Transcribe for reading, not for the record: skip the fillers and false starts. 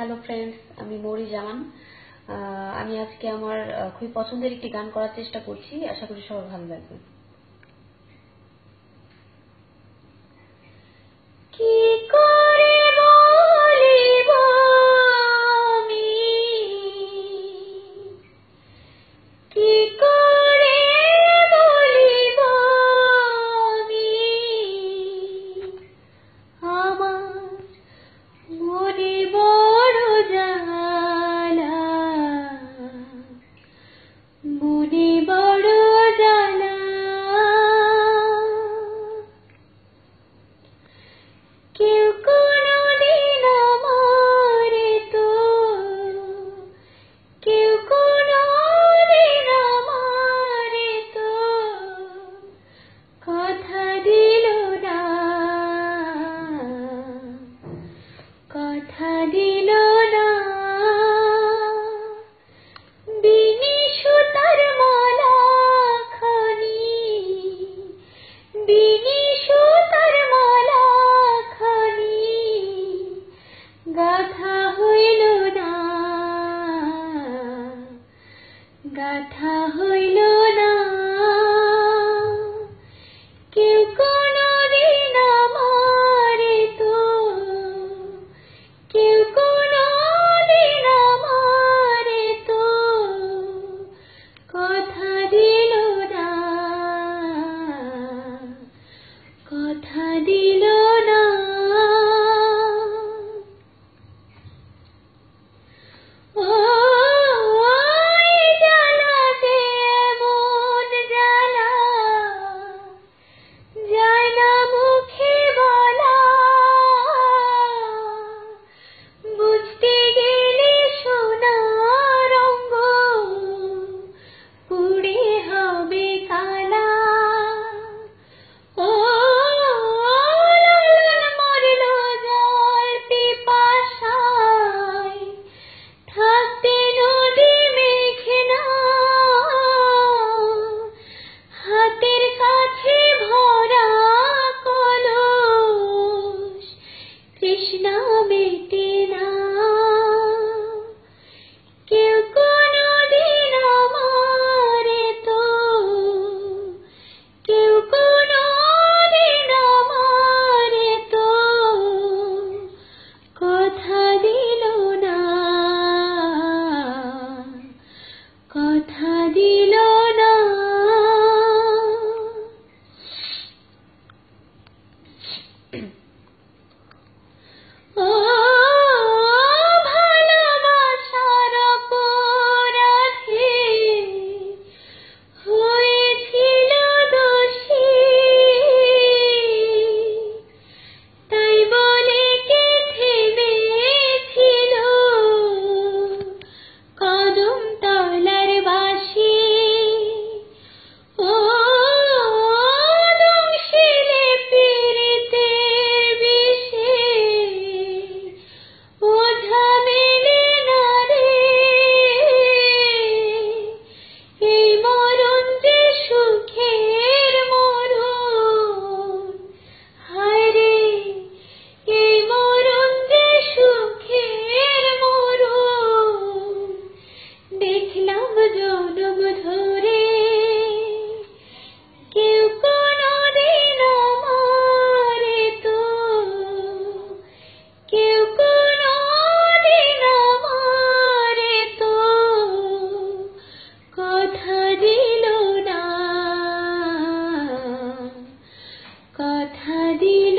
Hello friends, আমি মৌরি জামান। আমি আজকে আমার খুবই পছন্দের একটি গান করার চেষ্টা করছি। আশা করি সবার ভালো লাগবে। কি করে বলিব আমি, কি করে বলিব আমি, আমার মনে বড় জ্বালা, মনে বড় জ্বালা। কেউ কোনদিন আমারে তো, কেউ কোনদিন আমারে তো কথা দিল না, কথা দিল না। বিনি সুতার মালা খানি, বিনি সুতার মালা খানি গাথা হইল না, গাথা হইল না। কেউ কোনদিন আমারে তো, কেউ কোনদিন আমারে তো কথা দিল না, কথা দিল না। হাতের কাছে ভরা কলস তৃষ্ণা মেটে না। কেউ কোনদিন আমারে তো, কেউ কোনদিন আমারে তো কথা দিল না, কথা দিল না। ভালোবাসার অপরাধে হয়েছিল দোষী, তাই বলে কে থেমেছিল কদম তলার বাঁশি। দংশিলে পীড়িতের বিষে ওঝা মেলে না রে, এই মরণ যে সুখের মরণ, হায় রে এই মরণ যে সুখের মরণ। দেখলাম জনম ধরে কেউ কোনদিন আমারে তো, কেউ কোনদিন আমারে তো কথা দিল না, কথা দিল